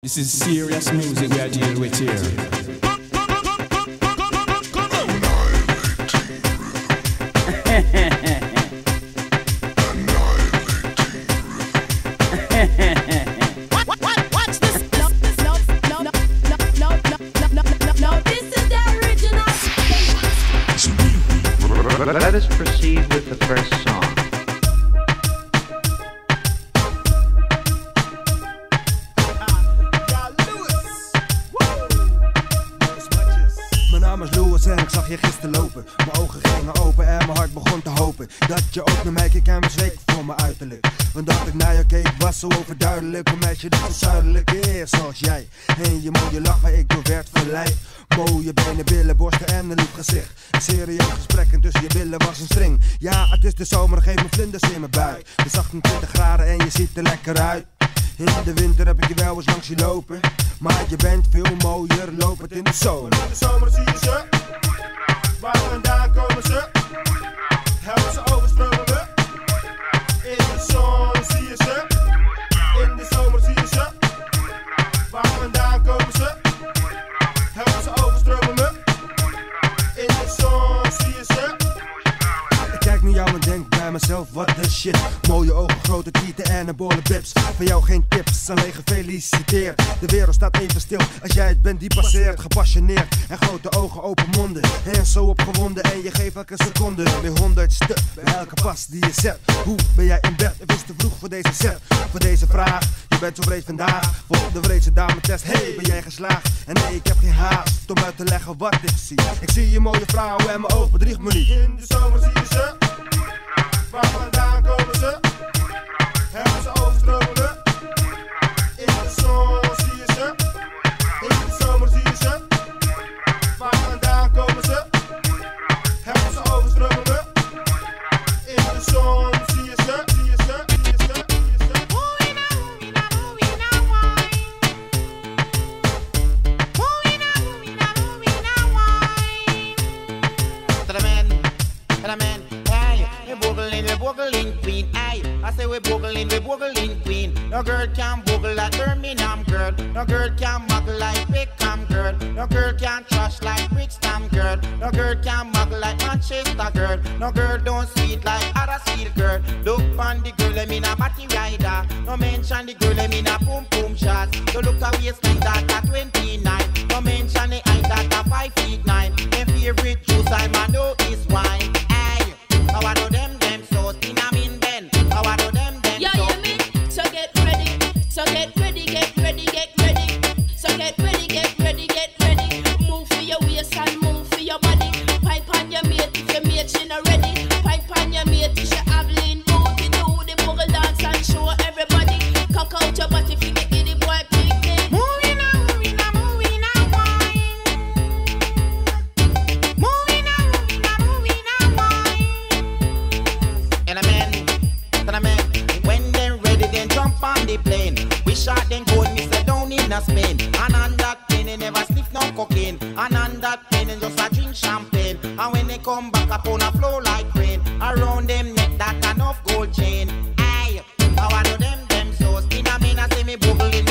This is serious music we are dealing with here. Watch this. No, this is the original. Let us proceed with the first song. Mijn naam is Louis en ik zag je gisteren lopen. Mijn ogen gingen open en mijn hart begon te hopen dat je ook naar mij keek en bezweek voor mijn uiterlijk. Want dat ik naar je keek was zo overduidelijk. Een meisje dat zo zuidelijk is zoals jij. En je mooie lach waar ik door werd verleid. Mooie benen, billen, borsten en een lief gezicht. Een serieus gesprek en tussen je billen was een string. Ja, het is de zomer, geef me vlinders in mijn buik. Het is 28 graden en je ziet er lekker uit. In de winter heb ik je wel eens langs je lopen. Maar je bent veel mooier lopend in de zomer. In de zomer zie je ze. Waar vandaan komen ze? Help ze overstromen we. In de zon zie je ze. In de zomer zie je ze. Waar vandaan komen ze? Help ze overstromen we. In de zon zie je ze. Ik kijk naar jou en denk bij mezelf, what the shit. Mooie ogen, grote tieten en een bolle bips. Van jou geen tips, alleen gefeliciteerd. De wereld staat even stil als jij het bent die passeert. Gepassioneerd en grote ogen, open monden. En zo opgewonden en je geeft elke seconde weer 100ste bij elke pas die je zet. Hoe ben jij in bed? Het is te vroeg voor deze set. Voor deze vraag, je bent zo vreed vandaag. Voor de vreedste dame test, hey, ben jij geslaagd? En nee, ik heb geen haast om uit te leggen wat ik zie. Ik zie je mooie vrouw en mijn oog bedriegt me niet. In de zomer zie je ze. Waar vandaan komen ze? Hebben ze overstromen we? In de zon zie je ze. In de zomer zie je ze. Waar vandaan komen ze? Hebben ze overstromen we? In de zon zie je ze. Zie je ze. Zie je ze. Boogling queen, aye. I say we boogling queen. No girl can boogle like Birmingham girl. No girl can muggle like Beckham girl. No girl can trash like Brixton girl. No girl can muggle like Manchester girl. No girl don't sweet like Huddersfield girl. Look on the girl, I mean a batty rider. No mention the girl, I mean a boom boom shot. So look a waistline that a 29. No mention the height that a 5'9". My favorite juice I man know is wine. Aye, how I know them so in a mean ben. How I know them Yeah, so. you mean? So get ready. So get ready, get ready, get ready. So get ready, get ready, get ready. Move for your waist and move for your body. Pipe on your mate if your mate she not ready. Pipe on your mate if she have lean booty. Do the boogle dance and show everybody. Cock out your body if you get the boy picking. Moving on, moving on, moving on, wine. Moving on, moving on, moving on, wine. And a man, when they're ready, then jump on the plane. We shot then go and Mr. down in a Spain. And on that plane, they never sniff no cocaine. And on that plane, they just a drink champagne. And when they come back up on a flow like rain, around them neck that enough gold chain. Aye, how I know them so. In a mean, I say me boogling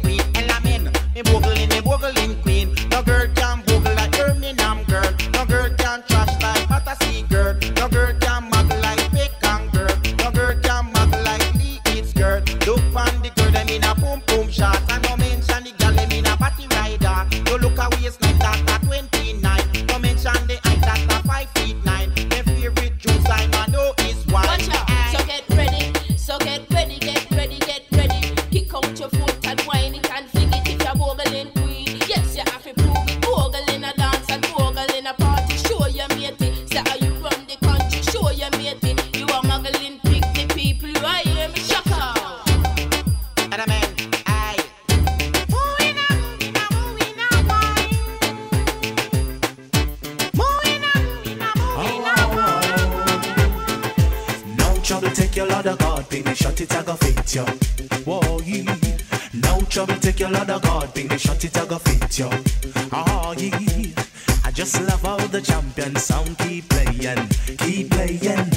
queen. And I mean, me boogling queen. No girl can boogle like Birmingham girl. No girl can trash like Battersea girl. No girl can muggle like Beckham girl. No girl can muggle like Lee Eats girl. Look on the girl, them in a boom boom shot. And no mention the girl, them in a batty rider. You look a waistline that a 29. No mention the height that a 5'9". My favorite juice I know is wine. Watch out. So get ready. So get ready, get ready, get ready. Kick out your foot and whine it and fling it if you're boogling queen. Yes, you have to prove it. Bogle in a dance and bogle in a party. Show your matey. Say how you run the country. Show your matey. You are muggling, pick the people. You are hear me shock out. And a man, aye. Moving on, moving on, moving on, wine. Moving on, moving on, moving on, wine. No trouble, take your Lord of God, big shot it, I go fit you. Whoa, yeah. No trouble, take your Lord of God, big shot it, I go fit you. Oh, yeah. I just love how the champion sound keep playing, keep playing.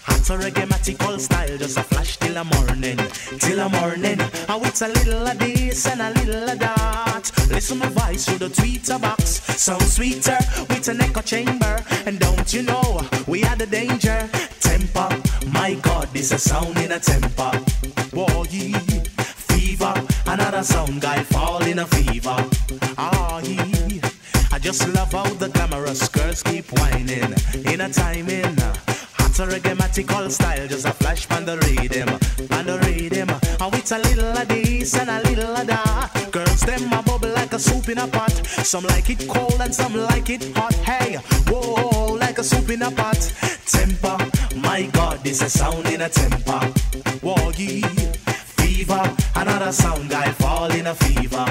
Hot a reggae-matical style, just a flash till the morning, till the morning. And with a little of this and a little of that. Listen my voice through the tweeter box, sound sweeter with an echo chamber. And don't you know, we had the danger. Temper, my God, this a sound in a temper. Whoa, yeah. Fever, another sound guy fall in a fever. Ah, yeah. I just love how the glamorous girls keep whining in a timing. Hot a reggae-matical style, just a flash on the rhythm, on the rhythm. And with a little of this and a little of that. Girls, them a bubble like a soup in a pot. Some like it cold and some like it hot. Hey, whoa, like a soup in a pot. Temper, my God, this a sound in a temper. Whoa, yeah. Fever, another sound guy fall in a fever.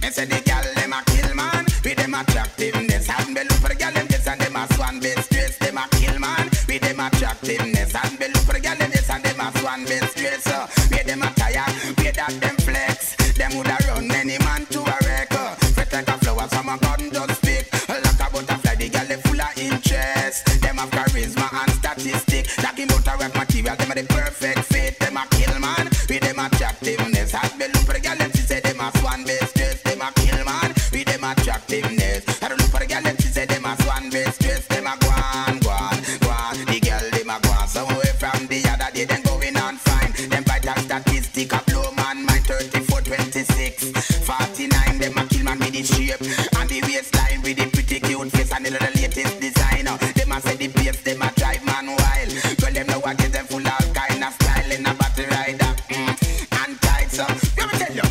And say the gal them a kill man, with them attractiveness. And be look for the gal them this and them a swan base straight. Them a kill man, with them attractiveness. And be look for the gal them this and them a swan base straight. So where them a tire, where that them flex. Them woulda run any man to a wreck. Fresh like a flower, some a gun just speak. Like a butterfly, the gal them full of interest. Them have charisma and statistic. Talking about a rap material, them a the perfect fit. Them a kill man, with them attractiveness. And be look for the gal them she say them a swan base straight. Them a kill man, with them attractiveness. I don't look for the gal them she say them a swan base straight. Them a go on, go on, go on. The gal them a go on somewhere from the other day. Then going on fine. Them vital statistic a blow man mind 34, 26, 49. Them a kill man with the shape and the waistline with the pretty cute face and the latest design. Them a say the place them a drive man wild. Girl them know I get them full all kind of style in a battle rider. And tight so let me tell you,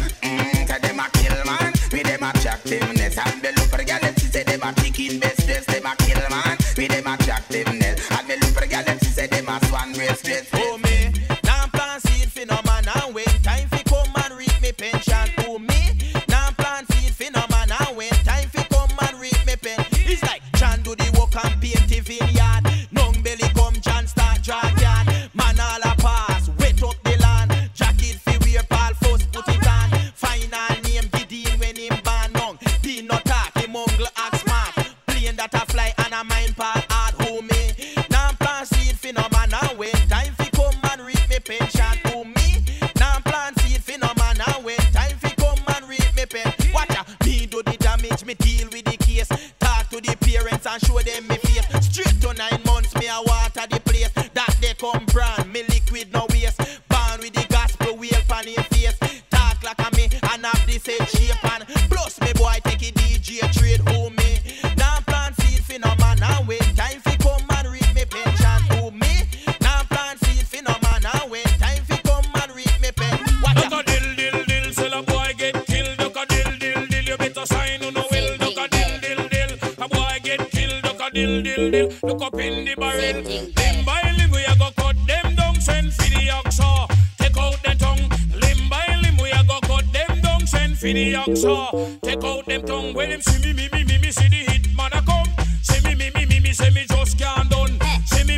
say them a kill man with them attractiveness. And be look for the girl them she say them a chicken best dress. Them a kill man with them attractiveness. And be look for the girl them she say them a swan race dress. Oh me, now plan seed phenomenon. When time fi come and reap me pension. Oh me, now plan seed phenomenon. When time fi come and reap me pen. It's like John do the work and paint the vineyard. Nung belly come John start drag yard. Man all a pass, wet up the land. Jacket fi wear Paul first put it on. Final name Gideon when him ban nung. Dean no talk, him ungle act smart. Plane that a fly and a mind part hard. Who me? Now plan seed phenomenon. When time fi come and reap me pension. Who me? Now plan seed phenomenon. When time fi come and reap me pen. Watch ya, me do the damage, me deal with the case. Talk to the parents and show them me face. Straight to 9 months, me a water the place. That they come brand, me liquid no waste. Born with the gospel wheel pan him face. Talk like a me and have the same shape and plus me boy take a DJ trade. Who me? Now plan seed phenomenon. When time fi come and reap me pension. Who me? Now plan seed phenomenon. When time fi come and reap me pen. Watch Duck a dill, dill, dill, sell a boy get killed. Duck a dill, dill, dill, you better sign on the will. Duck a dill, dill, dill, a boy get killed. Duck a dill, dill, dill, look up in the barrel. Limb by limb we a go cut them down, send for the oxa. Take out the tongue. Limb by limb we a go cut them down, send for the oxa. Take out them tongue. When them see me, see the hit man a come. See me, say me just can't done. See me,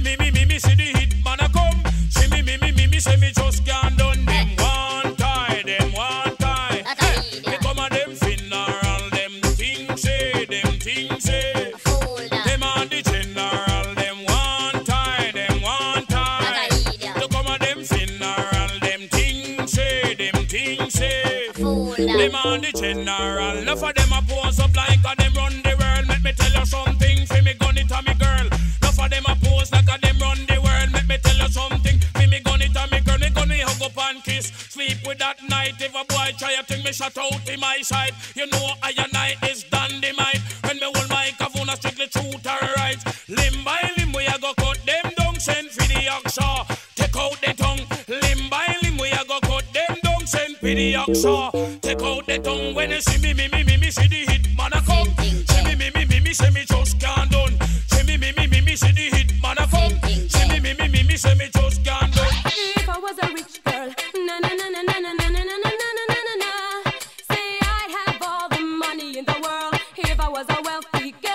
see the hit man a come. See me, say me just can't done. Them one tie, them one tie. They come a them funeral, them things say, them things say. Them a the general, them one tie, them one tie. They come a them funeral, them things say, them things say. Them a the general, enough of them a pose up like a them run the world. Let me tell you something, for me gun it a me girl. Enough of them a pose like a them run the world. Let me tell you something, for me gun it a me girl. Me gun me hug up and kiss, sleep with that night. If a boy try a thing, me shut out in my side. You know I and I is dynamite. When me hold microphone, I strictly truth or right. Limb by limb we a go cut them down, send for the oxa. Take out the tongue. Limb by limb we a go cut them down, send for the oxa. Take out the tongue. When you see me, see the hit man a come. See me, say me just can't done. See me, see the hit man a come. See me, say me just can't done. If I was a rich girl, na na na na na na na na na na na na na. Say I'd have all the money in the world if I was a wealthy girl.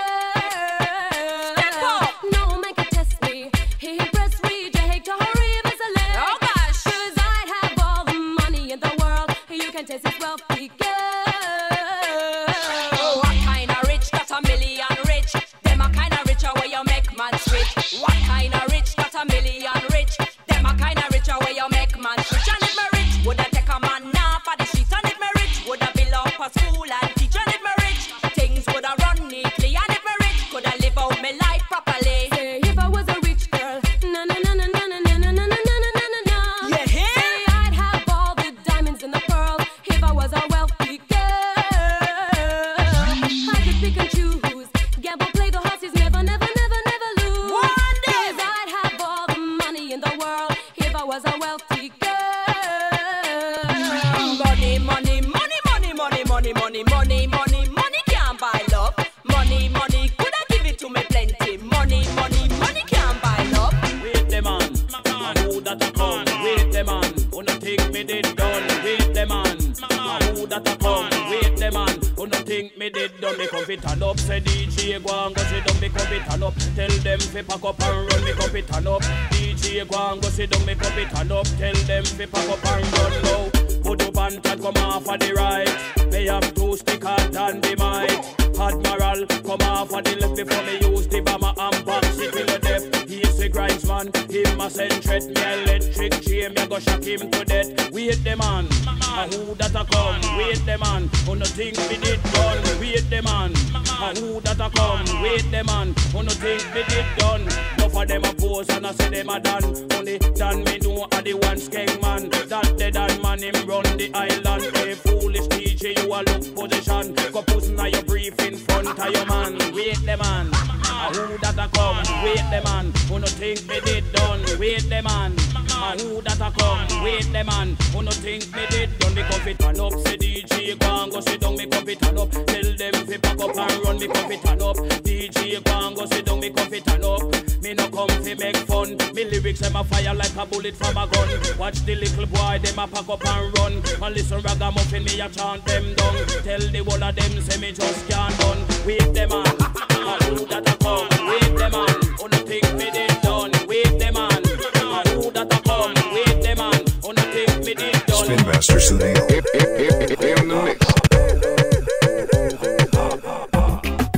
No man can test me. He press reject or even select. Oh gosh, 'cause I'd have all the money in the world. You can test this wealthy girl. What kind of rich got a million rich? Them a kind of richer where you make man switch. What kind of rich got a million rich? Money, money, money, money, money, money, money, money, money, money can't buy love. Money, money, coulda give it to me plenty. Money, money, money can't buy love. Wait the man, who that a come? Wait the man, who no think me did done? Wait the man, who that a come? Wait the man, who no think me did done? Me come fit turn up, say DJ go and go sit down. Me come fit turn up, tell them fi pack up and run. Me come fit turn up, DJ go and go sit down. Me come fit turn up, tell them fi pack up and run now. Put up and come off of the right. Me have two stick hard and the mic. Admiral, come off of the left before me use the bomber and box it till the death. He's a grinds man, him a send threat. Me electric chain, me go shock him to death. Wait the man, who that a come? Wait the man, who no think me did done? Wait the man, who that a come? Wait the man, who no think me did done? Enough of them a pose and I say them a done. Only done me know a the one skeng man. That the done man him run the island. Hey foolish DJ, you a look position. Go pussy na your brief in front of your man. Wait the man, who that a come? Wait the man, who no think me did done? Wait the man, who that a come? Wait the man, who no think me did done? Me come fit turn up, say DJ go and go sit down. Me come fit turn up, tell them fi pack up and run. Me come fit turn up, DJ go and go sit down. Me come fit turn up, me no come fi make fun. Me lyrics them a fire like a bullet from a gun. Watch the little boy them a pack up and run. And listen ragamuffin me a chant them down. Tell the whole of them say me just can't done. Wait the man, who that a come? Wait the man, who no think me did done? Wait the man, who that a come? Wait the man, who no think me did done? Spin Master Studio. In the mix.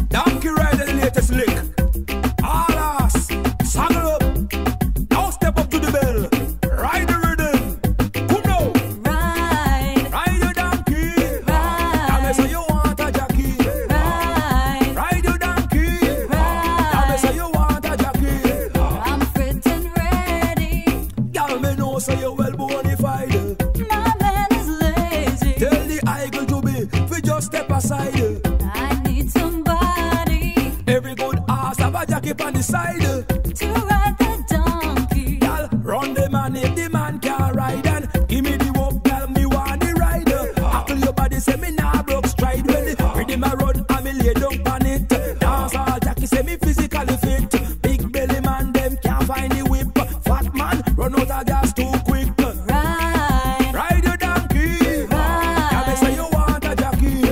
Donkey ride the latest lick. All us, saddle up. Now step up to the bell. Ride the rhythm. Come now. Ride your donkey. Tell me so you want a jockey. Ride your donkey. Tell me so you want a jockey. I'm fit and ready. Tell me no so you well bonafide. My man is lazy. Tell the eagle to be, we just step aside. I need somebody Every good ass have a jockey on the side. to ride the donkey. Girl, run the man if the man can't ride. And give me the walk, girl, me want the rider. Apple your body, say me nah broke stride. When the rhythm a run, and me lay down on it. Dance all jockey, say me physically fit. Big belly man, them can't find the whip. Fat man, run out of gas too quick. Ride your donkey. Girl, me say you want a jockey.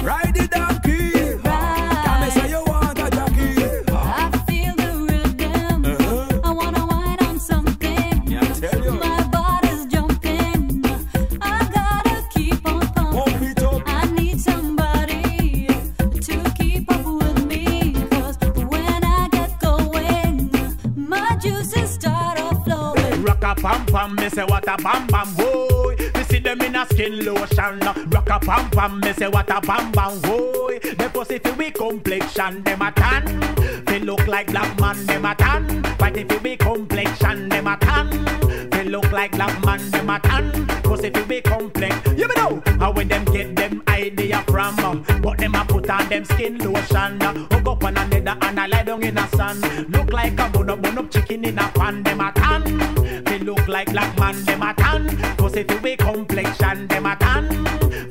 Ride the donkey. Girl, me say you want a jockey. I feel the rhythm. I wanna ride on something. Yeah, I tell you. My body's jumping. I gotta keep on Pump pumping. it up. I need somebody to keep up with me. 'Cause when I get going, my juices start off flowing. Rock a pam pam, me say what a bam bam boy. Me see them in a skin lotion. Rock a pam pam, me say what a bam bam boy. The pussy fi we complexion, them a tan. They look like black man, them a tan. But if we complexion, them a tan. They look like black man, them a tan. Pussy fi we complex. You know how when them get them idea from, but them a put on them skin lotion. Hook up on another and I lie down in the sun. Look like a bun up chicken in a pan, them a tan. They look like black man, them a tan. Cause if we complexion, them a tan.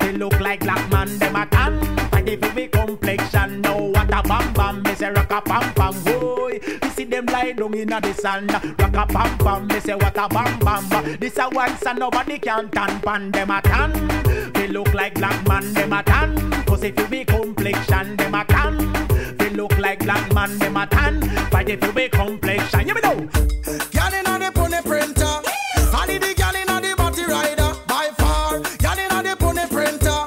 They look like black man, them a tan. But if we complexion, no what a bam bam. Me say rock a pam pam, boy. We see them lie down in the sun. Rock a pam pam, me say what a bam bam. This a one son nobody can tan pan, them a tan. They look like black man, them a tan. Cause if we complexion, them a tan. They look like black man, them a tan. But if we complexion, you know. Girl inna the pony printer, I need the girl inna the body rider by far. Girl inna the pony printer,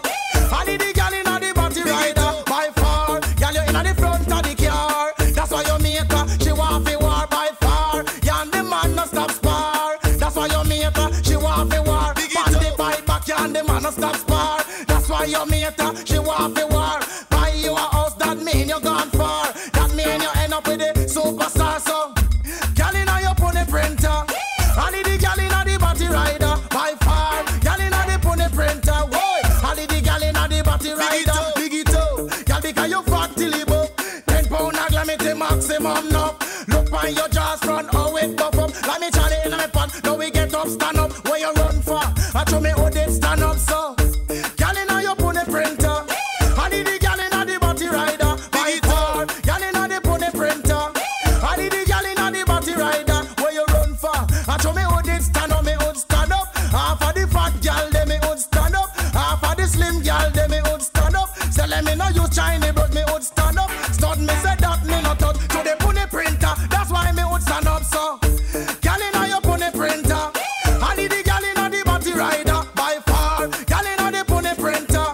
I need the girl inna the body rider by far. Girl you inna the front of the car, that's why you make her. She want fi war by far. You and the man no stop spar, that's why you make her. She want fi war. On the bike back, you and the man no stop spar, that's why you make her. She want fi war. Buy you a house, that mean you gone far. That mean you end up with the superstar. So girl inna your pony printer, I need the girl inna the body rider by far. Girl inna the pony printer, boy. I need the girl inna the body rider. Big it up, girl, because you fat till you buff. 10 pound a glamity maximum now. Look on your jaws front, how it buff up. Like me Charlie inna me pan, now we get up, stand up. Where you run for? I show me hold it stand up so. Girl inna your pony printer. I need the girl inna the body rider. By far, girl inna the pony printer. I need the girl inna the body rider. Where you run for? I show me hold it stand up, me hold stand up. Half of the fat girl, they me hold stand up. Half of the slim girl, they me hold stand up. So let me know use Chinese, but me hold stand up. Start me say that me not touch. So they pony printer. That's why me hold stand up so. Girl inna your pony printer. I need the girl inna the body rider. By far, girl inna the pony printer.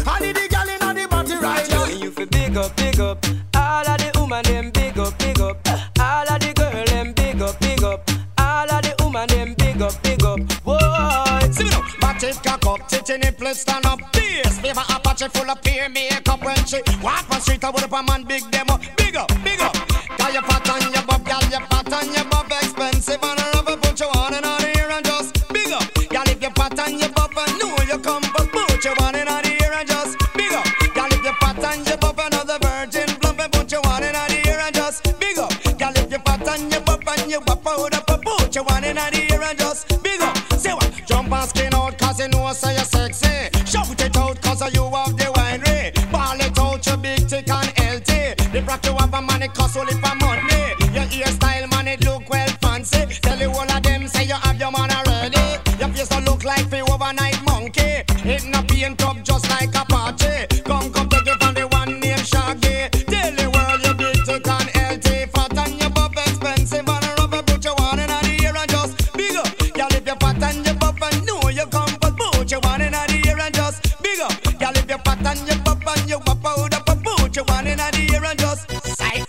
I need the girl inna the body rider. You feel big up, big up. All of the woman them big up, big up. All of the girl them big up, big up. All of the woman them big up, big up. Whoa, see me now. Back it cock up, titty nipple stand up. Beers, favor Apache full of peer makeup when she walk on street. I would up a man big demo. Big up, big up. Got your pat on your bob, got your pat on your bob. Expensive and a rubber, put your one in on the ear and just big up. Got if your pat on your bob and know you come, but put your one in on the ear and just big up. Got if your pat on your bob another virgin plump and put your one in on the ear and just big up. Got if your pat on your bob and you wap out up, put your one in on the ear and just big up. Say what? Jump and skin out cause you know so you're sexy. Shout it out cause you have the winery. Ball it out your big tick and healthy. The rock you have a money cost only for money. Your hairstyle man it look well fancy. Tell you all of them say you have your man already. Your face don't look like the overnight monkey. It not paint up just like a party. Come take it from the one named Shaggy. Tell the world you big tick and healthy. Fat and your buff expensive and a rubber put your one in the ear and just big up. Y'all if you're fat and your buff and know you come but put your one in the ear and just big up. Y'all if you're fat and your buff and you wap out up put your one in the ear and just sight.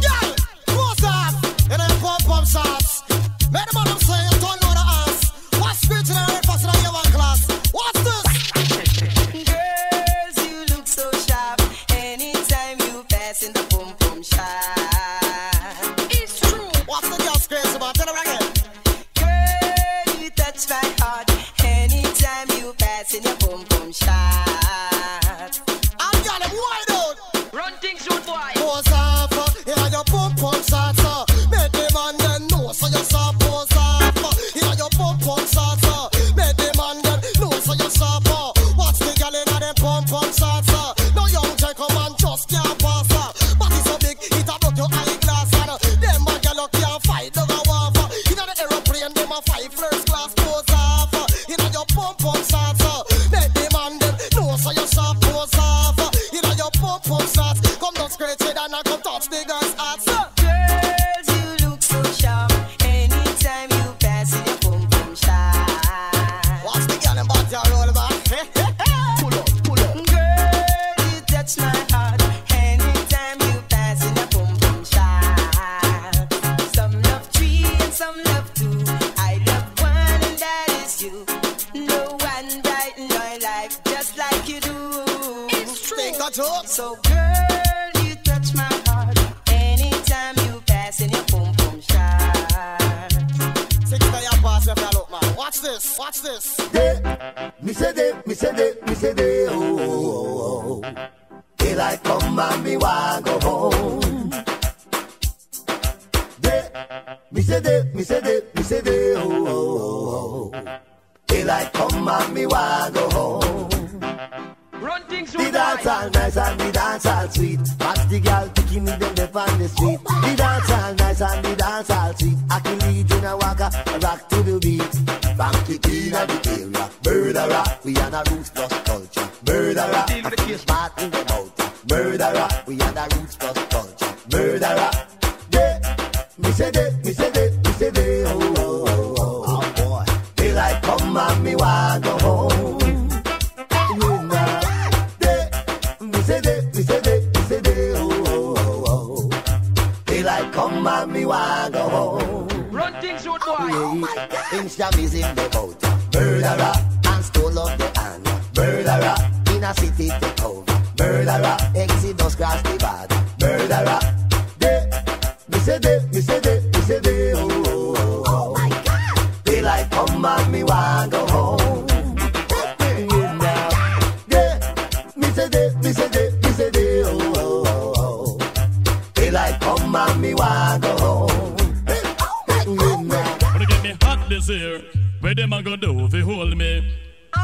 Girl, close off and then pump shots. Make the man say you don't know the ass. What's spiritual and person in your one class? What's this? girls, you look so sharp. Anytime you pass in the boom boom shop. It's true. What's the girl's crazy about? Tell her again. Girl, you touch my heart. Anytime you pass in your boom boom shop. I'm got them wide out. Run things, road boy. Pose off, here your pump shots. Make the man then know so you saw pose off. Here your pump shots. Make the man then know so you saw. Watch the girl inna them pump shots. No young chick come and just can't pass. Body so big it a broke your eyeglass. Them man girl can't fight no go off. Inna the aeroplane them a fight first class. Pose off, inna your pump shots. Make the man then know so you saw pose off. Inna your pump shots. Come down scratch it and I come touch the girl's heart. Girls, you look so sharp. Anytime you pass in your boom boom shop. Watch the girl and body roll back. Pull up. Girl, you touch my heart. Anytime you pass in your boom boom shop. Some love three and some love two. I love one and that is you. No one brighten my life just like you do. It's true. Think that joke. So girl, you touch my heart. Anytime you pass in your boom boom shop. 6 day and pass if you look man. Watch this. Watch this. Me say they, oh. Daylight come and me want go home. Me say they, oh. Daylight come and me want go home. Run things The dance all nice and the dance all sweet. Watch the girl picking me them up on the street. The dance all nice and the dance all sweet. I can lead in a walker, rock to the beat. Funky queen of the area, murderer. We on a roots plus culture, murderer. I feel smart in the mouth, murderer. We on a roots plus culture, murderer. Me say they, oh boy. Daylight come and me want go home. Me say they, oh. Daylight come and me want go home. Run things, road boy. Insta is in the boat, murderer. And stole up the hand, murderer. In a city take over, murderer. Exodus cross the border, murderer. Me say they, oh my God. Daylight come and me want go home. Me say they, oh. Daylight come and me want go home. Wanna get me hot this year. year? Where them a go do if you hold me?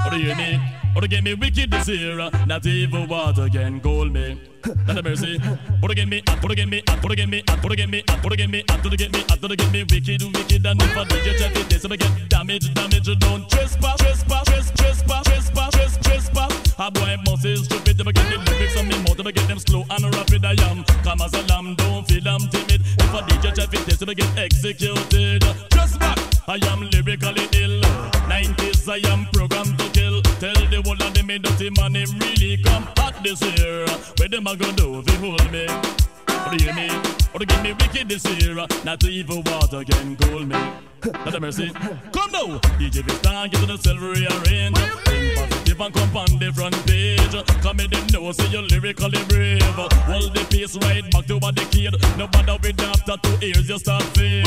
Or do you hear me? Or to get me wicked this year? Not even water can cool me. Not a mercy. Or to get me, or to get me, or to get me, or to get me, or to get me, or to get me, or to get me wicked, wicked. And if I do you check it, this I get damage, don't trespass, trespass, trespass, trespass, trespass. A boy must is stupid if I get the lyrics on me mouth, if I get them slow and rapid I am. Come as a lamb, don't feel I'm timid. If I DJ check it, this I get executed. Just back, I am lyrically ill. 90s I am programmed to kill. Tell the whole of them me dirty money really come hot this year. Where them a go do if you hold me? Or do you hear me? Or to give me wicked this year? Not even water can cool me. Not a mercy. Come now, DJ Vistan, get to the silver rearrange. Think positive and come on the front page. Come in them know, say you're lyrically brave. Hold the pace right back to what the kid. No bother with after 2 years you start fade.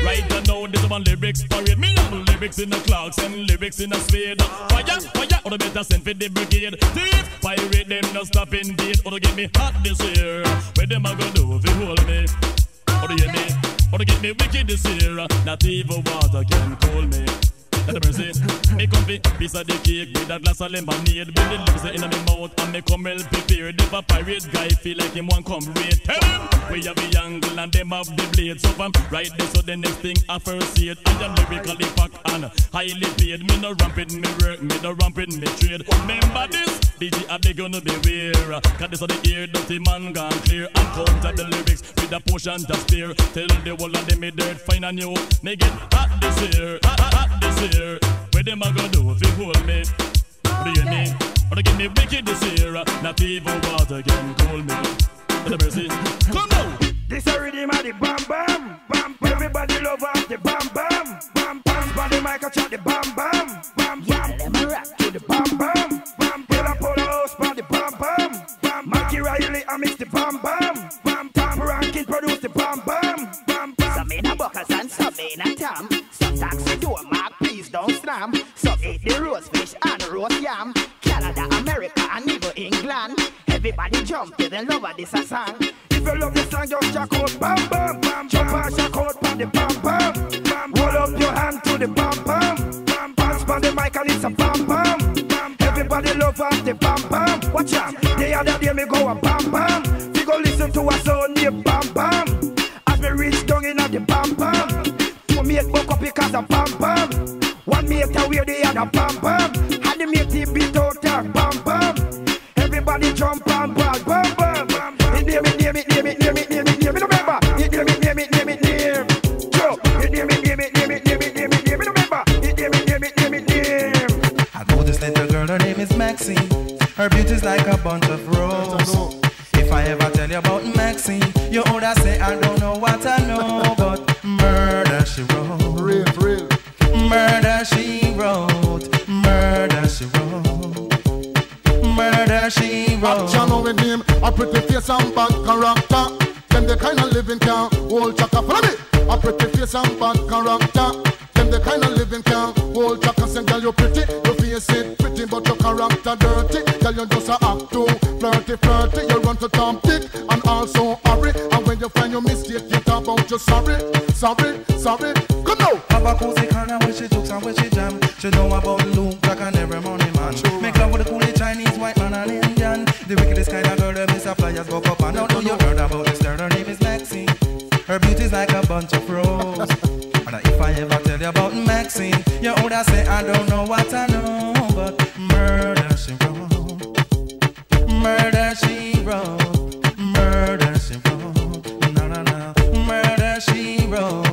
Right now, this one lyrics parade. Me have lyrics in the clocks and lyrics in the spade. Fire, fire, or the better send for the brigade. Thief, pirate them no stop indeed. Or to get me hot this year. Where them a go do if you hold me? Or do you hear me? Or to get me wicked this year. Not even water can cool me. Let the mercy. Me come be piece of the cake with a glass of lemonade. With the lips in my mouth and me come well prepared. If a pirate guy feel like him want come raid, tell him we have the angle and them have the blade. So I'm right there, so the next thing I first see it. I am lyrically packed and highly paid. Me no rampant me work, me no rampant me trade. Remember this, DJ I be gonna beware. Cause this of the ear, dirty man gone clear. And counter the lyrics with a potion to spare. Tell the whole of them me dirt fine and new. Me get hot this year, hot this year. Where them a go do if you hold me? Or do you hear me? Or to get me wicked this year? Not even water can cool me. Let the mercy. Come now. This a rhythm of the bam bam bam. Everybody love off the bam bam bam bam. On the mic I chat the bam bam bam bam. Let me rock to the bam bam bam. Pull up all the house on the bam bam bam. Mikey Riley I mix the bam bam bam. Tom Rankin produce the bam bam bam bam. Some in a buckers and some in a tam. Some taxi door mark please don't slam. Some eat the roast fish and roast yam. Canada, America and even England. Everybody jump to the love of this a song. If you love this song, just jack out, bam, bam, bam. Jump and jack out, pan the bam, bam, bam. Roll up your hand to the bam, bam, bam. Pass pan the mic and it's a bam, bam, bam. Everybody love off the bam, bam. Watch out, the other day me go a bam, bam. We go listen to a song named bam, bam. As me reach down in the bam, bam. 2 mate buck up because of bam, bam. 1 mate away the other bam, bam. And the mate he beat out there, bam, bam. Everybody jump and bam, bam, bam, bam. Name it, name it, name it, name it, name it, name it, remember. Name it, name it, name it, name. Joe. Name it, name it, name it, name it, name it, name it, remember. Name it, name it, name it, name. I know this little girl, her name is Maxine. Her beauty's like a bunch of roses. If I ever tell you about Maxine, you older say I don't know what I know, but murder she wrote. Real. Murder she wrote. Murder she wrote. Murder she wrote. Channel with him, a pretty face and bad character. Them the kind of living can hold chaka. Follow me. A pretty face and bad character. Them the kind of living can hold chaka. Say girl you pretty, your face it pretty, but your character dirty. Girl you just a act too flirty. You run to Tom Dick and also hurry. And when you find your mistake, you talk about you sorry. Come now. Have a cozy corner where she jokes and where she jam. She know about Luke Black and every money man. Make love with the coolie Chinese, white man and Indian. The wickedest kind of girl them is a flyers go up and now know you heard about this girl. Her name is Maxine. Her beauty's like a bunch of roses. And if I ever tell you about Maxine, you older say I don't know what I know, but murder she wrote. Murder she wrote. Murder she wrote. No. Murder she wrote.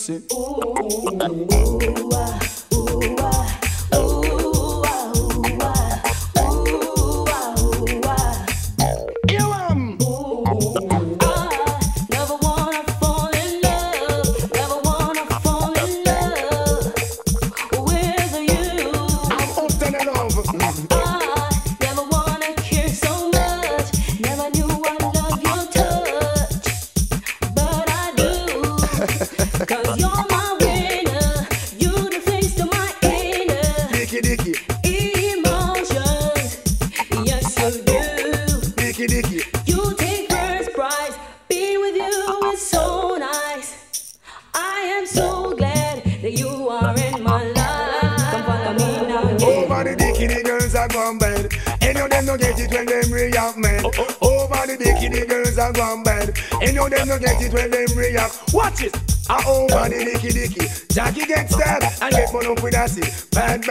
mercy. Watch it. Over the dicky. Jackie gets dead and get one up with a seat. Bad.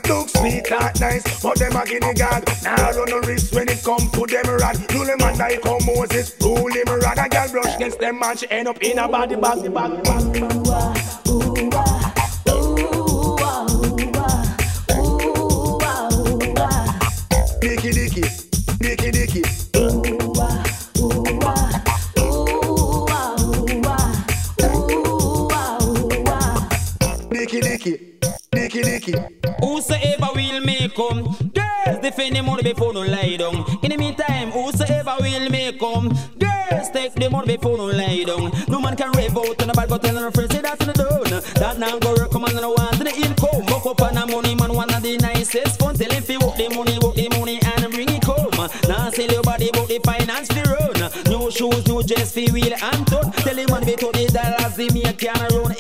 Look sweet, that nice. But them a guinea god. Now run no risk when it come to them rad. Do them and I come Moses. Rule him rad. A girl brush against them man. She end up in a body bag. Dicky. Dicky. Whosoever will make come, girls defend the money before no lie down. In the meantime, whosoever will make come, girls take the money before no lie down. No man can rave out on the bad, but tell her friends say that's in the done. That now go work, come on and want the income. Walk up on the money, man, one of the nicest fun. Tell if you work the money and bring it home. Now sell your body, but the finance the run. New shoes, new dress, fee wheel and ton. Tell him man, be $20 the make can run.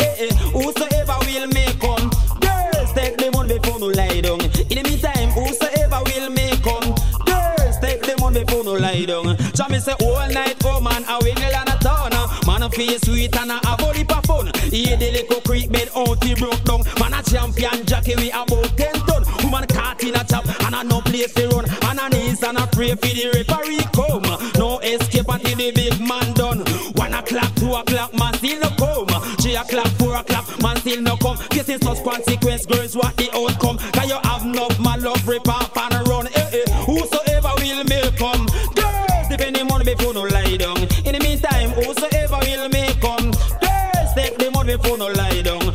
Whosoever will make come, take the money before no lie down. In the meantime, whosoever will make come, girls take the money before no lie down. So me say all night, oh man, I wiggle and a turn. Man a feel sweet and a have a heap of fun. He the little creek bed out he broke down. Man a champion jockey we about 10 ton. Woman caught in a chop and a no place to run. And a knees and a pray for the referee come. No escape until the big man done. 1 o'clock, 2 o'clock, man still no come. 3 o'clock, 4 o'clock, man still no come. This is such consequence, girls, what the outcome. Can you have enough, my love, rip off and run. Whosoever will make come, girls, defend the money before no lie down. In the meantime, whosoever will make come, girls, take the money before no lie down.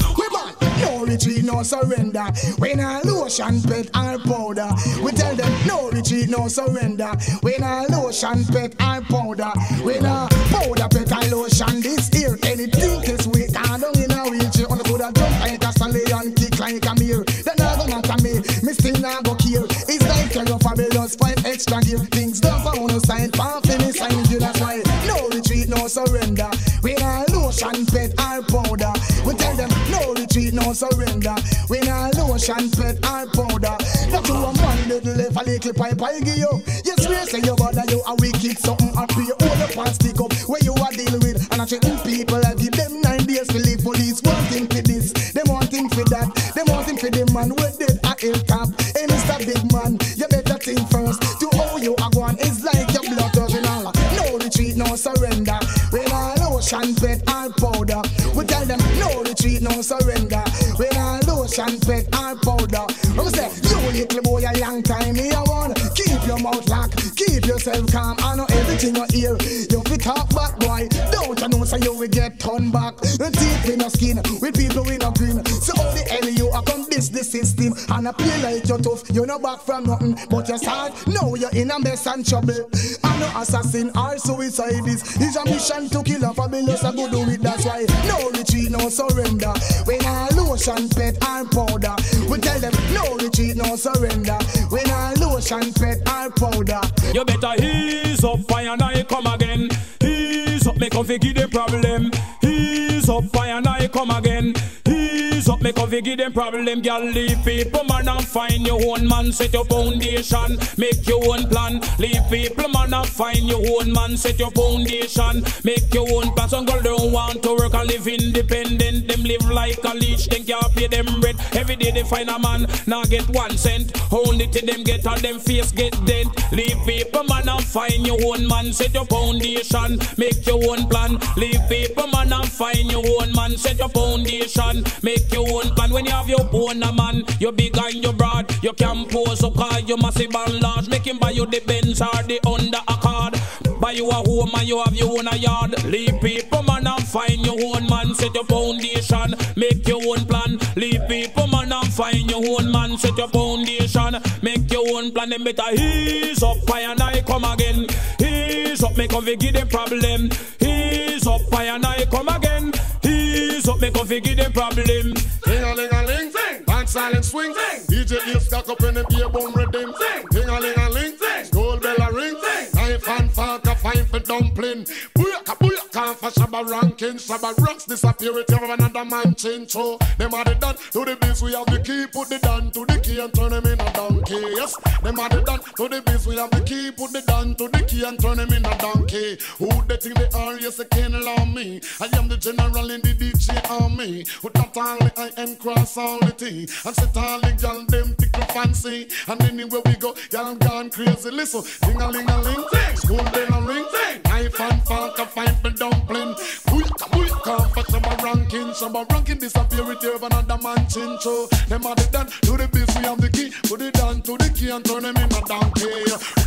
No retreat, no surrender. When I lotion, pet, or powder, we tell them no retreat, no surrender. When I lotion, pet, or powder, when I powder, pet, or lotion, this here, anything is weak. I don't in a wheelchair, on the good jump like a stallion, kick like a mirror. Then I go matter me still not go care. It's like a fabulous 5 extra gear. Things don't go on the side, palm me sign you, that's why. No retreat, no surrender. When I lotion, pet, or powder, we tell them no retreat, no surrender. When I lotion, pet, or powder, not to a man little left a little pipe I give you. Yes, we say you bother you a wicked something up for you. All the pants stick up where you are deal with. And I threaten people, I give them 9 days to leave police. One thing for this, them one thing for that. Them one thing for the man who dead at hilltop. Hey, Mr. Big Man, you better think first. To how you are going is like your blood original. No retreat, no surrender. When I lotion, pet, or powder, we tell them no retreat, no surrender. When I lotion, pet, or powder, we say you little boy a long time me I want. Keep your mouth locked, keep yourself calm. I know everything you hear. You fit talk back, boy. Don't you know so you will get turned back. Teeth in your skin with people with no green. So how the hell you are come this system and I play like you're tough. You're not back from nothing, but you're sad. Now you're in a mess and trouble. I'm no assassin or suicidist. It's a mission to kill a fabulous. I go do it. That's why no retreat, no surrender. When I lotion, pet, or powder, we tell them no retreat, no surrender. When I lotion, pet, or powder, you better ease up, fire and I come again. Ease up, make come figure the problem. Ease up, fire and I come again. Ease up, up, make up, give them problem, girl. Leave people, man, and find your own man. Set your foundation, make your own plan. Leave people, man, and find your own man. Set your foundation, make your own plan. Some girl don't want to work and live independent. Them live like a leech, then can't pay them rent. Every day they find a man, now get 1 cent. Only till them get on them face get dent. Leave people, man, and find your own man. Set your foundation, make your own plan. Leave people, man, and find your own man. Set your foundation, make your own plan. When you have your own man, you're big and you're broad. You can pose up cause you're massive and large. Make him buy you the Benz or the under a card. Buy you a home and you have your own a yard. Leave people, man, and find your own man. Set your foundation, make your own plan. Leave people, man, and find your own man. Set your foundation, make your own plan. Then better ease up, I and I come again. Ease up, make up, give them problem. Ease up, I and I come again. Ease up, make up, give them problem. Ding-a-ling-a-ling, dance silent swing. DJ is stuck up in the beer bone rhythm. Ding-a-ling-a-ling, school bell a ring. Knife and fork a fine for dumpling. Booyaka, booyaka, for Shabba ranking. Shabba rocks disappear with you another man change. So them are the done to the biz, we have the key. Put the down to the key and turn them in a donkey. Yes, them are the done to the biz, we have the key. Put the down to the key and turn them in a donkey. Who they think they are? Yes, they can't allow me. I am the general in the DJ army. With that only I am cross all the T. And set all the gal them tickle fancy. And anywhere we go, y'all gone crazy. Listen, ding-a-ling-a-ling, school bell a ring. Knife and fork a fine for dumpling. Booyaka, booyaka, for Shabba ranking disappear with you another man chincho. Them are the done to the biz, we have the key. Put it down to the key and turn them in a donkey.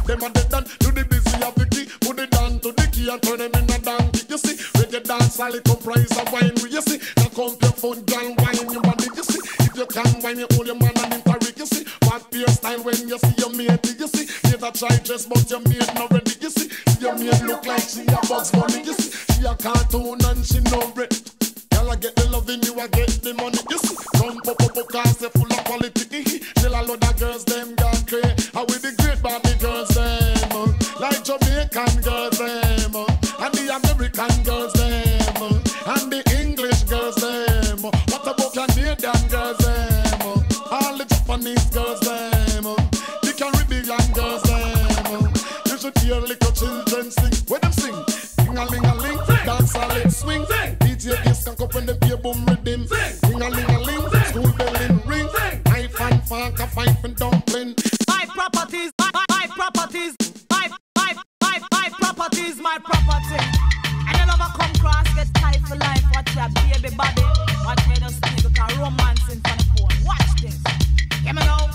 Them are the done to the biz, we have the key. Put it down to the key and turn them in a donkey. You see, reggae dance all it comprise of wine. You see, now come your phone, girl, wine your body. You see, if you can wine, you hold your man and interrick. You see, what beer style when you see your mate. You see, never try dress but your mate not ready. You see, your mate look like she a Bugs Bunny. You see, she a cartoon and she no bread. I get the loving, you I get the money. You see, come pop cause they full of quality. Till a lot of girls them gone crazy. How with the great Barbie girls them, like Jamaican girls them, and the American girls them, and the English girls them. What about Canadian girls them? All the Japanese girls them, the Caribbean girls them. You should hear little children sing. When them sing, ding-a-ling-a-ling, dance a lit swing. DJ is can up when the beer boom rhythm. Ding-a-ling-a-ling, school bell in ring. Knife and fork a fife and dumpling. My properties, my properties, my properties, my property. And you never come cross, get tight for life. Watch your baby body. Watch me just think because romance in front of phone. Watch this. Hear me now.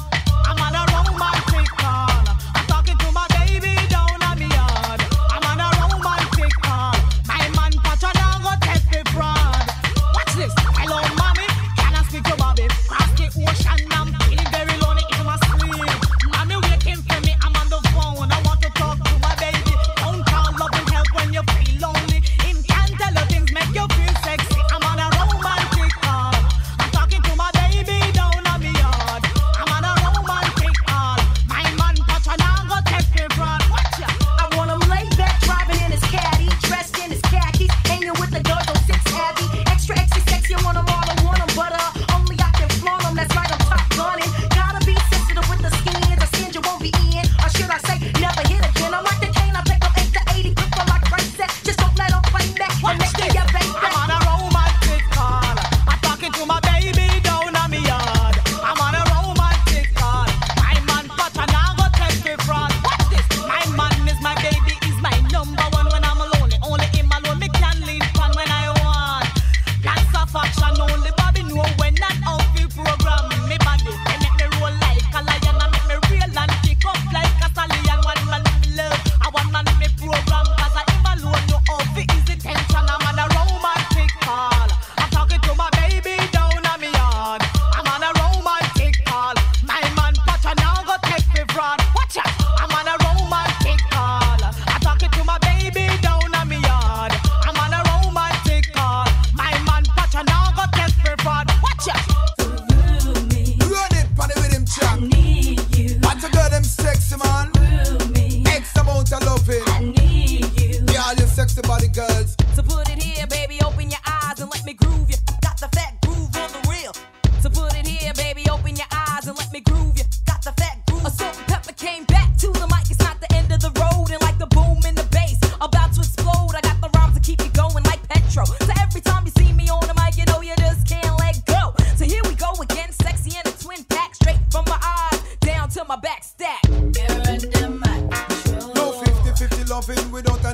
I'm on a romantic call. I'm talking to my baby down on me yard. I'm on a romantic call. My man Pacha now go take me fraud. Watch this. Hello, mommy. Can I speak to Bobby? Cross the ocean. I'm feeling very lonely in my sleep. Mommy waiting for me. I'm on the phone. I want to talk to my baby. Don't call love and help when you feel lonely. Him can tell you things make you feel sexy. I'm on a romantic call. I'm talking to my baby down on me yard. I'm on a romantic call. My man Pacha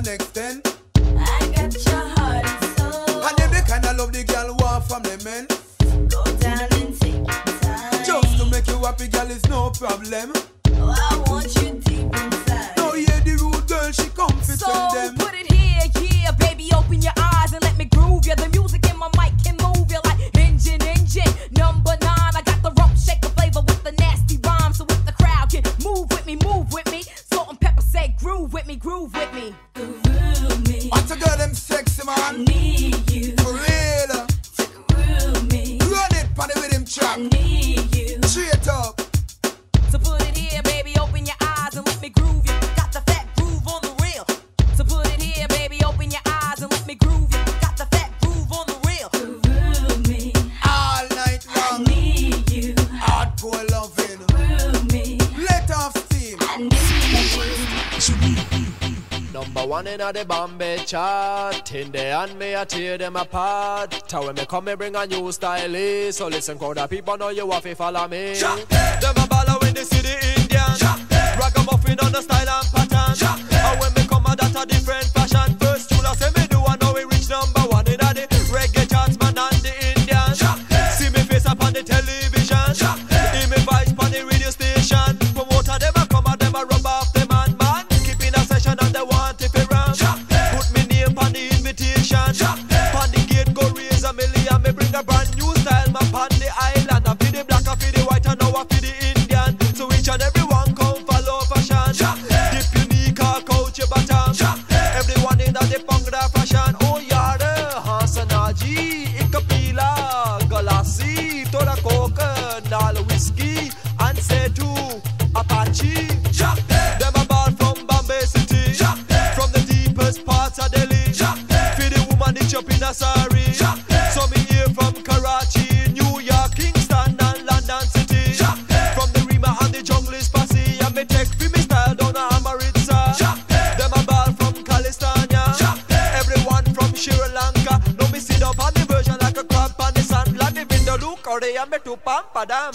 next then. I got your heart and soul. And them the kind of love the girl want from the men. Go down and take your time. Just to make you happy, girl, is no problem. Oh, I want you deep inside. No, yeah, the rude girl, she come fit So with them. put it here, yeah, baby, open your eyes and let me groove ya. The music in my mic can move you like engine. Number 9, I got the rump shaker flavor with the nasty rhyme, so if the crowd can move with me. Salt and pepper say groove with me. Groove me. What's a girl, them sexy man? I need you. For real. To groove me. Run it, pan it with him chop. I need you. Straight up. So put it here, baby, open your eyes and let me groove you. Got the fat groove on the real. So put it here, baby, open your eyes and let me groove you. Got the fat groove on the real. Groove me. All night long. I need you. Hardcore loving. Groove me. Let off steam. I need you. Number 1 in the Bombay chart. In the hand me I tear them apart. Tell when me come me bring a new style. So listen crowd of people know you have to follow me. Them a baller when they see the Indian. Ragamuffin on the style and pattern. And when me come a that a different fashion. First tool I say me do I know we reach number 1 in the reggae charts man and the Indian. See me face up on the television. Hear me voice on the radio station. Promoter them a come and them a rub off the man. Keeping a session and they want if it round. Put me name on the invitation. On the gate go raise a million. Me bring a brand new style man on the island. I feel the black, I feel the white and now I feel the Indian. So each and everyone come follow fashion. Dip unique or coach your bottom. Everyone in the Bhangra fashion. Oh yada, Hansanaji, Ikapila, Galassi, Tora Coca, Nal whiskey, and Setu, Apache. Them a ball from Bombay City. From the deepest parts of Delhi. Feel the woman itch up in a sari. So me here from Karachi, New York, Kingston and London City. From the Rima and the jungle is passy. And me take for me style down a Amaritza. Them a ball from Calistania. Everyone from Sri Lanka. No me sit up on the version like a crab on the sand. Like the window look or they am me to pampa them.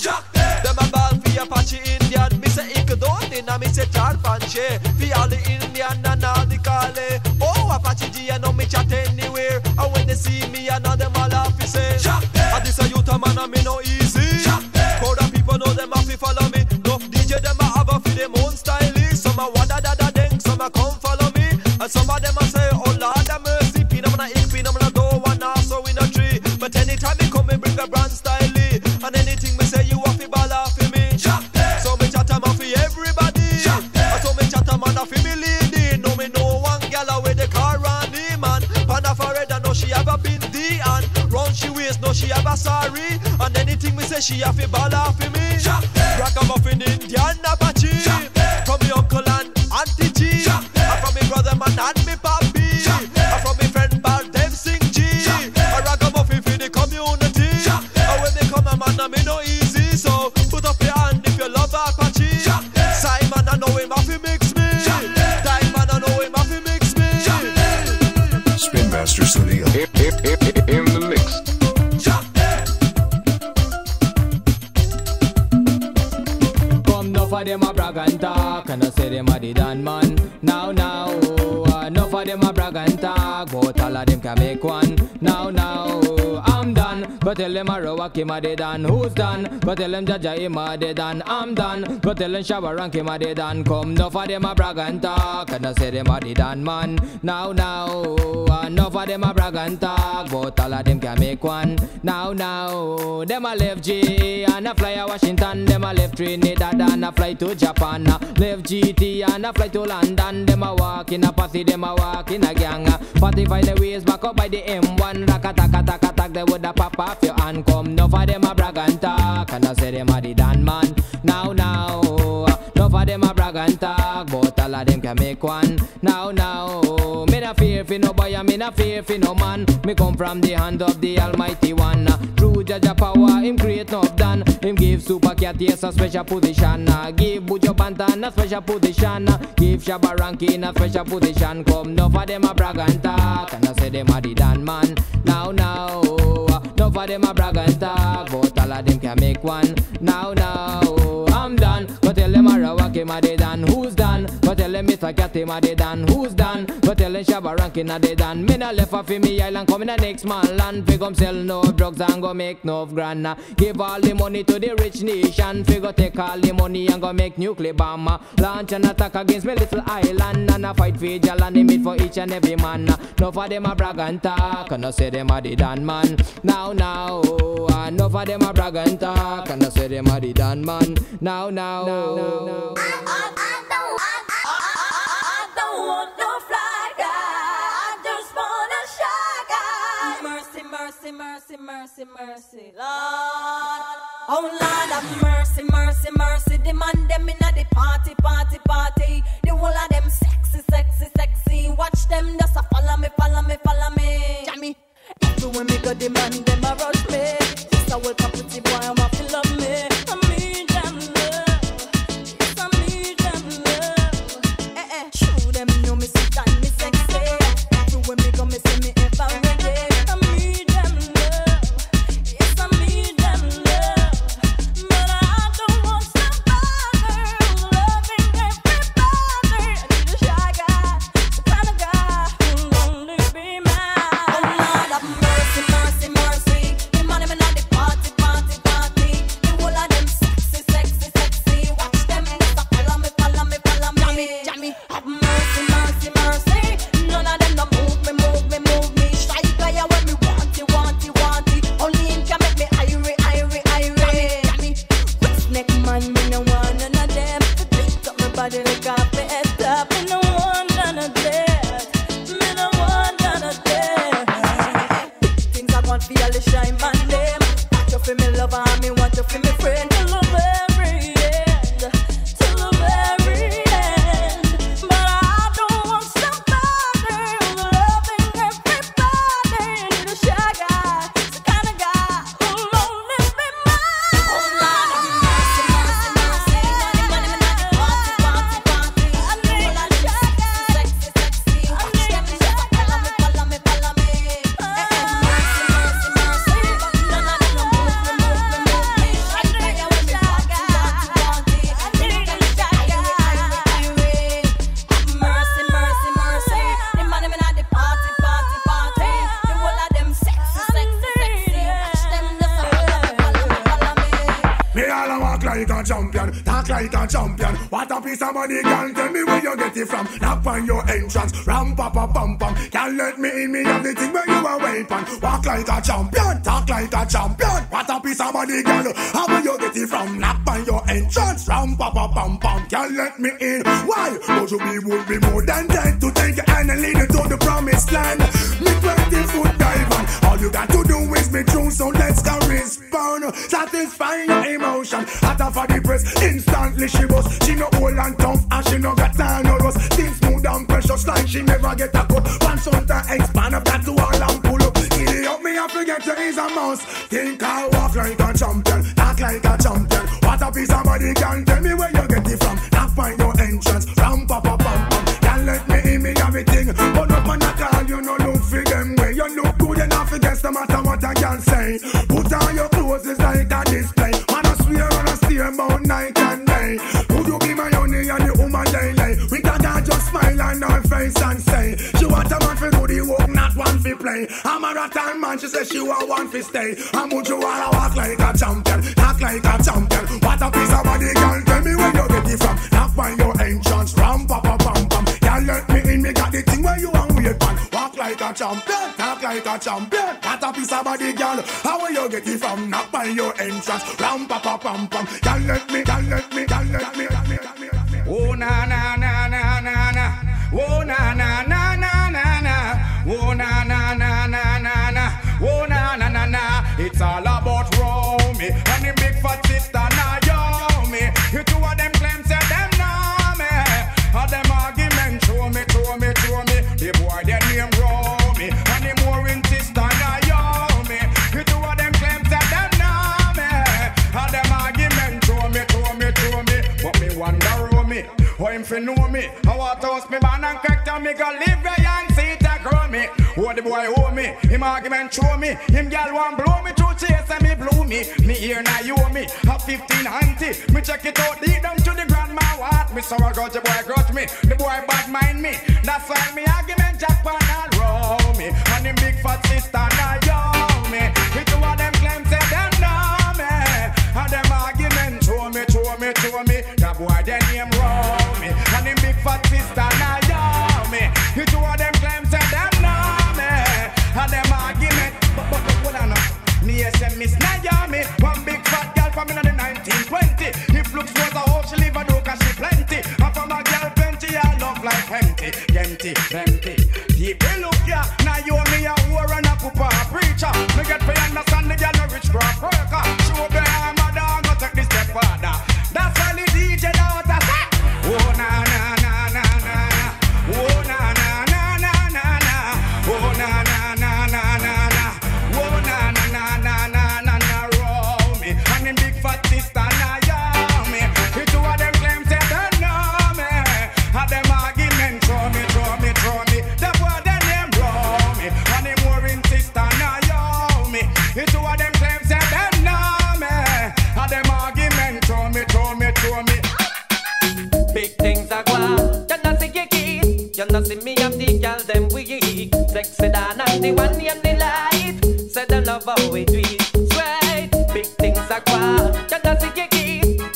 Them a ball for Apache Indian. Me say Ikadon in a me say Charpanche. For all the Indian and all the Kale. Oh Apache G and no me chat anywhere. And when they see me I know them all have to say. And this a youth a man and me no easy. Crowd of people know them have to follow me. Enough DJ them a have a for them own style. Some a wada da da deng, some a come follow me. And some of them a say oh Lord have mercy. Pinamana ik, pinamana do one also in a tree. But anytime me come me bring a brand style. And anything me say you have to ball off for me. So me chat a man for everybody. And so me chat a man for me lady. No me no one gal with the car on the man. Panda Fareda know she have a been D and round she waist know she have a sorry. And anything me say she have to ball off for me. Ragamuffin Indian Apache. From me uncle and auntie G. And from me brother man and me papi. And from me friend Bal Dev Singh G. A ragamuffin for the community. And when they come a man and me no easy. So put up your hand if you love Apache. Simon I know him have to mix me. Diamond I know him have to mix me. Spin Master Studio in the mix. Come now for them a brag and talk, and I say them a the done man. Now, enough of them a brag and talk, but all of them can make one. Now, I'm done. Go tell them a Rawak him a the done. Who's done? Go tell them Jaja him a the done. I'm done. Go tell them Shabba Rank him a the done. Come now for them a brag and talk, and I say them a the done man. Now, enough of them a brag and talk, but all of them can make one. Now, them a left G and a fly a Washington. Them a left Trinidad and a fly to Japan. Left GT and a fly to London. Them a walk in a party, them a walk in a gang. 45 the ways back up by the M1. Attack, they would a pop off your hand. Come now for them a brag and talk, and I say them a the Dan man. Now, enough of them a brag and talk, but all of them can make one. Now, me no fear for no boy, and me no fear for no man. Me come from the hand of the Almighty One. Through Jaja power, him create no done. Him give Super Cat yes a special position. Give Bujo Bantan a special position. Give Shabba Rankin a special position. Come now for them a brag and talk, and I say them a the Dan man. Now, enough of them a brag and talk, but all of them can make one. Now, I'm done. Go tell them a Rawak him a the done. Who's done? Go tell telling Mr. Catty ma they done. Who's done? Go telling Shabba Rankin a they done. Me nah left off in me island, come in the next man land. Fi come sell no drugs and go make no grand. Give all the money to the rich nation. Fi go take all the money and go make nuclear bomb. Launch an attack against me little island. And a fight for each and they meet for each and every man. No for them a brag and talk, and no say them a the done man. Now, enough of them a brag and talk, and I say them a the done man. Now. I don't want no fly guy. I just want a shy guy. Mercy, mercy, mercy, mercy, mercy, Lord. Oh Lord have mercy, mercy, mercy. The man them inna the party. The whole of them sexy. Watch them just a follow me. Jammy. Everywhere me go, the man them a rush me. Just a wake up pretty boy, I'm a feel love me. I need them love. Yes, I need them love. Show them know me sit and me sexy. Everywhere me go, me see me ever ready. I need them love. Yes, I need them love. But I don't want somebody loving everybody. I need a shy guy, the kind of guy who'll only be mine. Mercy. The man them inna the party. The whole of them sexy. Watch them just a follow me. Jammy. Have mercy. None of them no move me. Shy guy when me want it. Only him can make me irie. Jammy. West neck man, me no want none of them. Pick up my body like a fast up. Me no want none of that. Me no want none of that. Things I want for all the shine man them. Want you for me lover and me want you for me friend. Till the very end. But I don't want somebody who's loving everybody. I need a shy guy, the kind of guy who'll only be mine. Oh Lord have mercy. The man them inna the party. I need a shy guy, sexy. Watch them just a follow me. Mercy. None of them no move me. Shy guy when me want it. I need a shy guy, irie. Mercy. The man them inna the party. The whole of them sexy. Watch them just a follow me. Me all a walk like a champion, talk like a champion. What a piece of money, girl, tell me where you get it from. Knock on your entrance, ram pa pa pam pam. Can't let me in, me have the thing where you are waiting. Walk like a champion, talk like a champion. What a piece of money, girl, how where you get it from? Knock on your entrance, ram pa pa pam pam. Can't let me in, why? But you would be more than 10 to take your hand and lead you to the promised land. Me 20-foot dive on. All you got to do is be true, so let's go respond. Satisfy your emotion. Hotter for the press, instantly she bust. She no old and tough and she no got time no rust. Things smooth and precious like she never get a cut. Once on the expand up that to all and pull up. Giddy up me, I forget you is a mouse. Think I walk like a champion, talk like a champion. What a piece of body, can tell me where you get it from. Not find your entrance, ram pa pa pam pam. Can't let me in, me everything. But up on the call, you no look for them way. You look good enough against no matter what I can say. Put on your clothes, it's like a display. Man, I swear and I steer about night and day. Would you be my only and the woman lay? We can just smile on her face and say, she want a man for do the work, not one for play. I'm a rattan man, she say she want one for stay. And would you wanna walk like a champion, talk like a champion? What a piece of body, girl, tell me where you get it from. Not find your entrance, ram pa pa pam pam. Can't let me in, me got the thing where you want wait on. Walk like a champion, talk like a champion. What a piece of body, girl, how will you get it from? Not find your entrance, ram pa pa pam pam. Can't let me. Oh na na na na na na. Oh na na na na na na. Oh na na na na na na. Oh na na na na. It's all about Romy and the big fat sister Naomi. You two of them claim say them know me. All them argument show me. The boy their name Romy and the more in sister Naomi. You two of them claim say them know me. All them argument show me. But me wonder Romy, how him fi know me? How I toast me man and crack to me go live where and see it a grow me. Who What the boy owe me, him argument show me. Him gal want blow me through chase and me blew me. Me here now you owe me, have 15 auntie. Me check it out deep down to the grandma what. Me sorrow got the boy grudge me, the boy bad mind me. That's why me argument jackpot and roll me. And him big fat sister now yo me. The two of them claim say them know me. And them argument show me. That boy then him roll me. And him big fat sister now yo me. The two of them claim say them know me. And them argument, but hold on now. Me SMS Naomi, one big fat girl from in the 1920. If looks was a hoe, she live a do cause she plenty. And from a girl plenty, I love like empty. People look ya, now you me a whore and a pooper a preacher. Me get to understand the girl a rich crop worker. She will be a mother and go take this step further. That's why the DJ daughter say, oh na na na na na na, oh na na na na na na, oh na na na na na na, oh na na na na na na na, roll me. And them big fat sister now yo me. The two of them claim say they know me. And them argument throw me. The boy them name roll me. And them worrying sister now yo me. The two of them claim say they know me. And them argument throw me. Big things are gone. You know see kiki. You know see me and the girl them weak. Sexy down and the one and the light. Say them love how we do it. Sweet. Big things are gone. You know see kiki.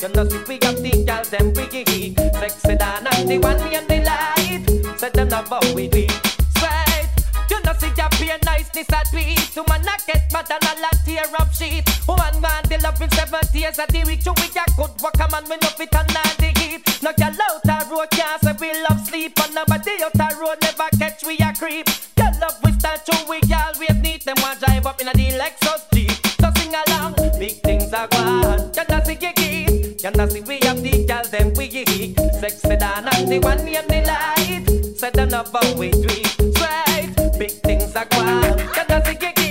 You know see we got the girl them weak. Sexy down and the one and the light. Say them love how we do it. Sweet. You know see your pure niceness at tweet. Woman a get mad and a lot tear up sheet. Woman want the love in 7 days of the week. You with your good work a man we love it and not the heat. No girl out the road can't say we love sleep. And nobody out the road never catch we a creep. Your love we start to we always need them one drive up in a the Lexus Jeep. So sing along, big things are gone. You know see kiki. You know see we have the girl them weak. Sexy down and the one in the light. Say them love how we do it. Sweet, big things are gone. You know see kiki.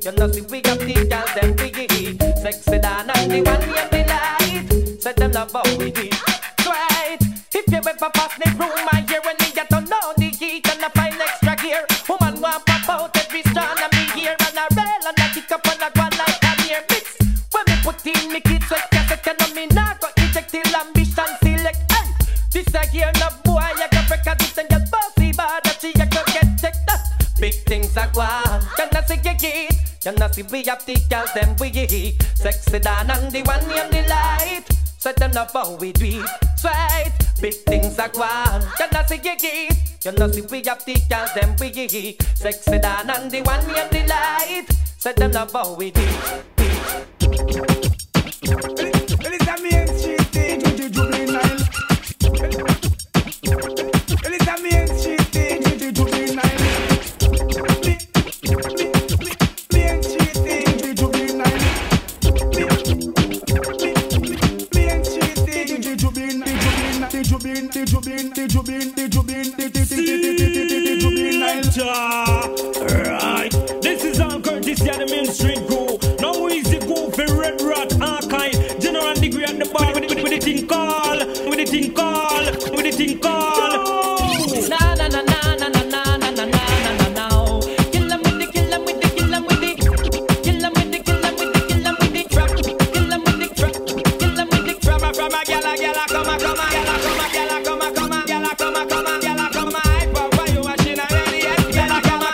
You know see we have the girl them weak. Sexy down and the one in the light. Say them love how we do it. Sweet, if you ever pass the room I hear when they get to know the heat and I find extra gear. Woman want pop out every strand and me here and I rail and I kick up and I go like a near mix. When me put in me kids with cassette and me not go inject till ambition select. Hey, this a here no boy you can break a this and get bossy bad that she you can get checked up. Big things are gone, can I see you get? Can I see we have the girls them weak. Sexy down and the one in the light. Say them love how we do it. Sweet, big things are gone. Can I see you get? You know see we have the girls them weak. Sexy down and the one in the light. Say them love how we do it. It is a main street thing to the juvenile. It is a main street thing to the juvenile. Main street thing to the juvenile. Main street thing to the juvenile. Right, this is all courtesy of the Main Street Crew. Now is the goofy red rat archive. General degree at the bar with the thing call, with the thing call, with the thing call. Na na na na na na na na na na na. Kill 'em with the, kill 'em with the, kill 'em with the, kill 'em with the, kill 'em with the, kill 'em with the trap, kill 'em with the trap, kill 'em with the trap. From a gyal, come a, gyal, come a, gyal, come a, come a, gyal, come a, come a, gyal, come a. Hype up for you, machine ready, yes, gyal, come a.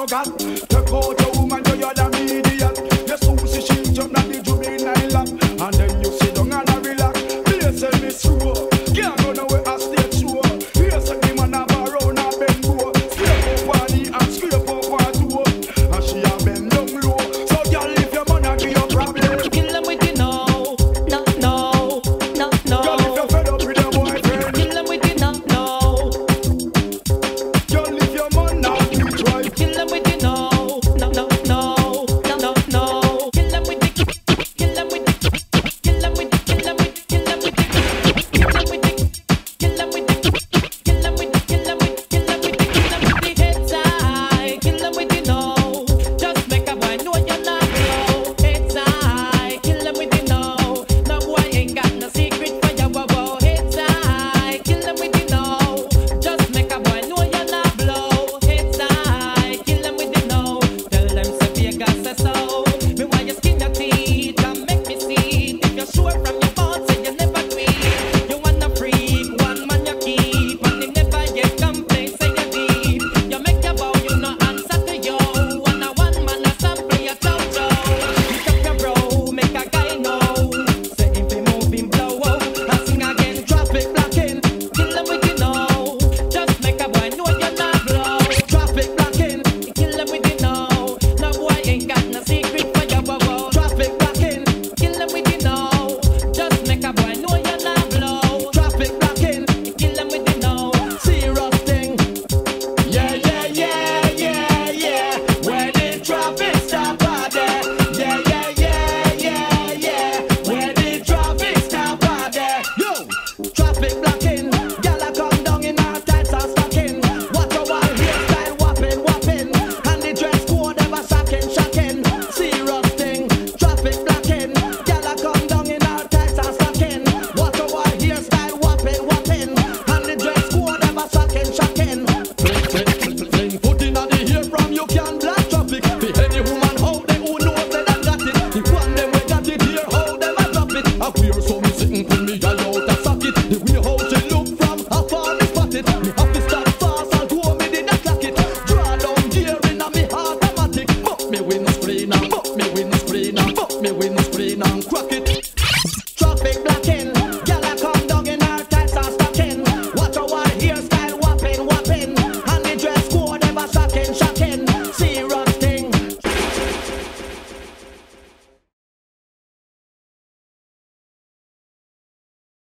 you got. Take out